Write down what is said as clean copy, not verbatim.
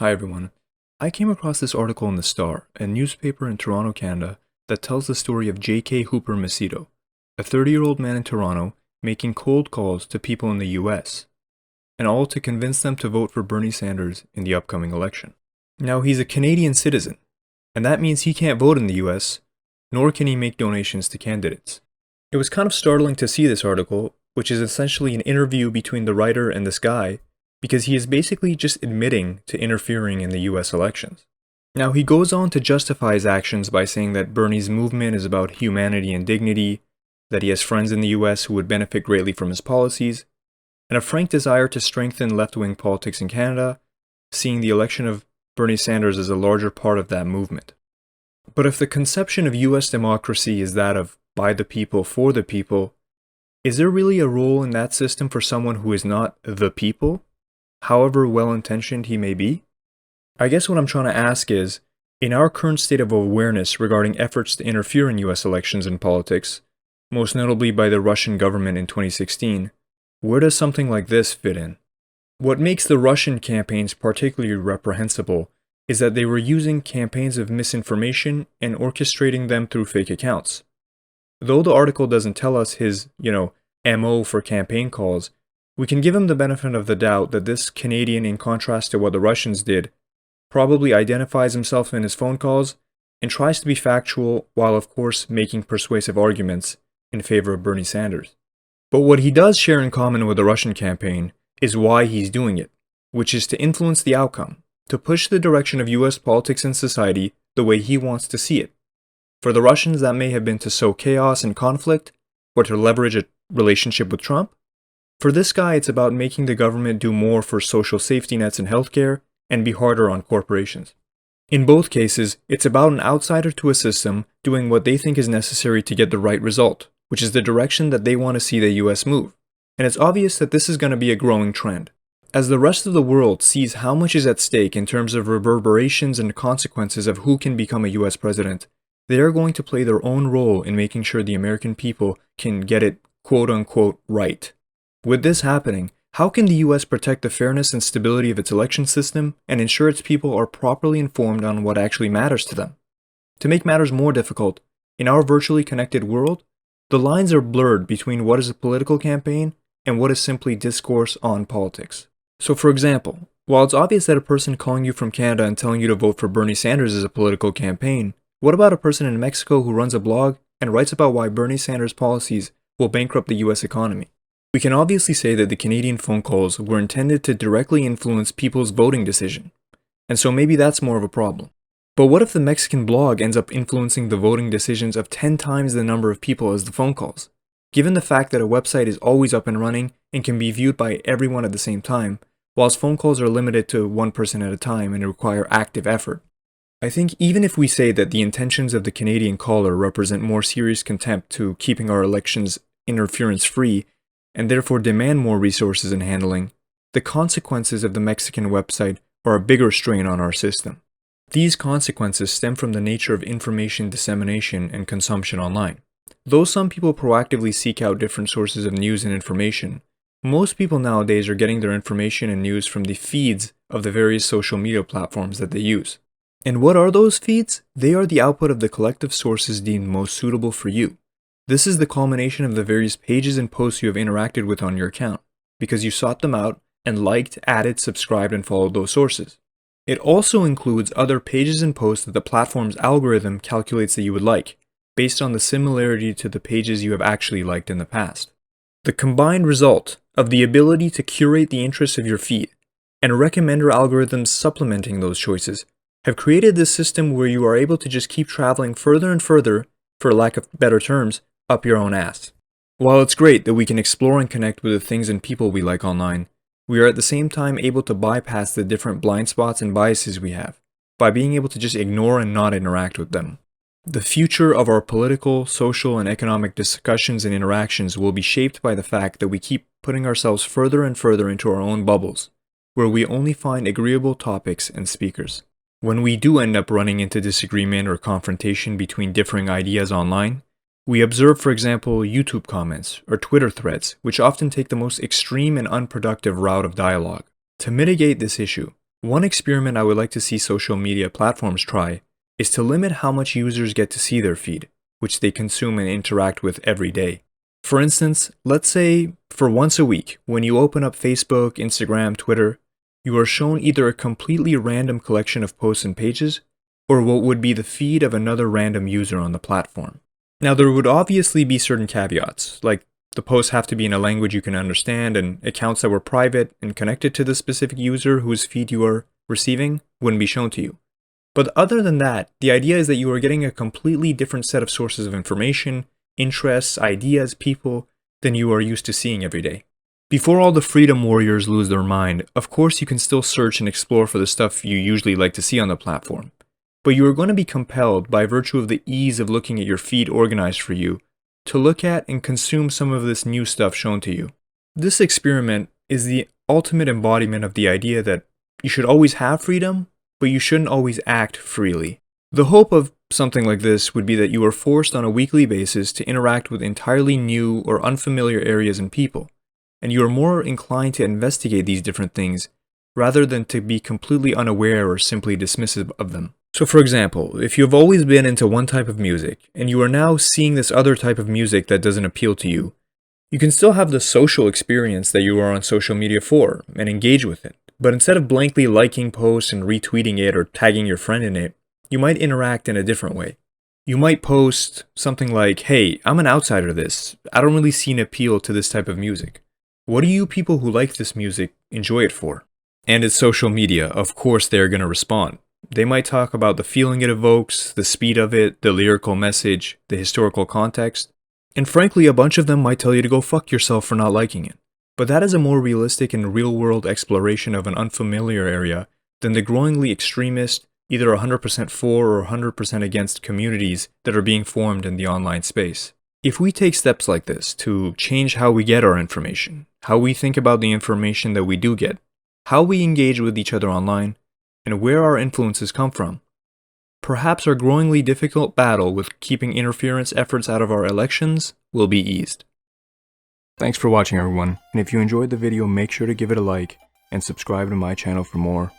Hi everyone. I came across this article in The Star, a newspaper in Toronto, Canada, that tells the story of J.K. Hooper Macedo, a 30-year-old man in Toronto making cold calls to people in the US, and all to convince them to vote for Bernie Sanders in the upcoming election. Now, he's a Canadian citizen, and that means he can't vote in the US, nor can he make donations to candidates. It was kind of startling to see this article, which is essentially an interview between the writer and this guy, because he is basically just admitting to interfering in the US elections. Now, he goes on to justify his actions by saying that Bernie's movement is about humanity and dignity, that he has friends in the US who would benefit greatly from his policies, and a frank desire to strengthen left-wing politics in Canada, seeing the election of Bernie Sanders as a larger part of that movement. But if the conception of US democracy is that of by the people, for the people, is there really a role in that system for someone who is not the people, however well-intentioned he may be? I guess what I'm trying to ask is, in our current state of awareness regarding efforts to interfere in US elections and politics, most notably by the Russian government in 2016, where does something like this fit in? What makes the Russian campaigns particularly reprehensible is that they were using campaigns of misinformation and orchestrating them through fake accounts. Though the article doesn't tell us his, MO for campaign calls, we can give him the benefit of the doubt that this Canadian, in contrast to what the Russians did, probably identifies himself in his phone calls and tries to be factual while of course making persuasive arguments in favor of Bernie Sanders. But what he does share in common with the Russian campaign is why he's doing it, which is to influence the outcome, to push the direction of US politics and society the way he wants to see it. For the Russians, that may have been to sow chaos and conflict, or to leverage a relationship with Trump. For this guy, it's about making the government do more for social safety nets and healthcare, and be harder on corporations. In both cases, it's about an outsider to a system doing what they think is necessary to get the right result, which is the direction that they want to see the US move. And it's obvious that this is going to be a growing trend. As the rest of the world sees how much is at stake in terms of reverberations and consequences of who can become a US president, they are going to play their own role in making sure the American people can get it quote-unquote right. With this happening, how can the US protect the fairness and stability of its election system and ensure its people are properly informed on what actually matters to them? To make matters more difficult, in our virtually connected world, the lines are blurred between what is a political campaign and what is simply discourse on politics. So for example, while it's obvious that a person calling you from Canada and telling you to vote for Bernie Sanders is a political campaign, what about a person in Mexico who runs a blog and writes about why Bernie Sanders' policies will bankrupt the US economy? We can obviously say that the Canadian phone calls were intended to directly influence people's voting decision, and so maybe that's more of a problem. But what if the Mexican blog ends up influencing the voting decisions of 10 times the number of people as the phone calls? Given the fact that a website is always up and running and can be viewed by everyone at the same time, whilst phone calls are limited to one person at a time and require active effort. I think even if we say that the intentions of the Canadian caller represent more serious contempt to keeping our elections interference-free, and therefore demand more resources in handling, the consequences of the Mexican website are a bigger strain on our system. These consequences stem from the nature of information dissemination and consumption online. Though some people proactively seek out different sources of news and information, most people nowadays are getting their information and news from the feeds of the various social media platforms that they use. And what are those feeds? They are the output of the collective sources deemed most suitable for you. This is the culmination of the various pages and posts you have interacted with on your account, because you sought them out and liked, added, subscribed, and followed those sources. It also includes other pages and posts that the platform's algorithm calculates that you would like, based on the similarity to the pages you have actually liked in the past. The combined result of the ability to curate the interests of your feed and recommender algorithms supplementing those choices have created this system where you are able to just keep traveling further and further, for lack of better terms, up your own ass. While it's great that we can explore and connect with the things and people we like online, we are at the same time able to bypass the different blind spots and biases we have, by being able to just ignore and not interact with them. The future of our political, social, and economic discussions and interactions will be shaped by the fact that we keep putting ourselves further and further into our own bubbles, where we only find agreeable topics and speakers. When we do end up running into disagreement or confrontation between differing ideas online, we observe, for example, YouTube comments or Twitter threads, which often take the most extreme and unproductive route of dialogue. To mitigate this issue, One experiment I would like to see social media platforms try is to limit how much users get to see their feed, which they consume and interact with every day. For instance, let's say for once a week, when you open up Facebook, Instagram, Twitter, you are shown either a completely random collection of posts and pages, or what would be the feed of another random user on the platform. Now, there would obviously be certain caveats, like the posts have to be in a language you can understand, and accounts that were private and connected to the specific user whose feed you are receiving wouldn't be shown to you. But other than that, the idea is that you are getting a completely different set of sources of information, interests, ideas, people than you are used to seeing every day. Before all the freedom warriors lose their mind, of course you can still search and explore for the stuff you usually like to see on the platform. But you are going to be compelled, by virtue of the ease of looking at your feed organized for you, to look at and consume some of this new stuff shown to you. This experiment is the ultimate embodiment of the idea that you should always have freedom, but you shouldn't always act freely. The hope of something like this would be that you are forced on a weekly basis to interact with entirely new or unfamiliar areas and people, and you are more inclined to investigate these different things rather than to be completely unaware or simply dismissive of them. So for example, if you've always been into one type of music, and you are now seeing this other type of music that doesn't appeal to you, you can still have the social experience that you are on social media for, and engage with it. But instead of blankly liking posts and retweeting it or tagging your friend in it, you might interact in a different way. You might post something like, "Hey, I'm an outsider to this. I don't really see an appeal to this type of music. What do you people who like this music enjoy it for?" And it's social media, of course they're going to respond. They might talk about the feeling it evokes, the speed of it, the lyrical message, the historical context, and frankly a bunch of them might tell you to go fuck yourself for not liking it. But that is a more realistic and real-world exploration of an unfamiliar area than the growingly extremist, either 100% for or 100% against communities that are being formed in the online space. If we take steps like this to change how we get our information, how we think about the information that we do get, how we engage with each other online, and where our influences come from, perhaps our growingly difficult battle with keeping interference efforts out of our elections will be eased. Thanks for watching everyone, and if you enjoyed the video make sure to give it a like and subscribe to my channel for more.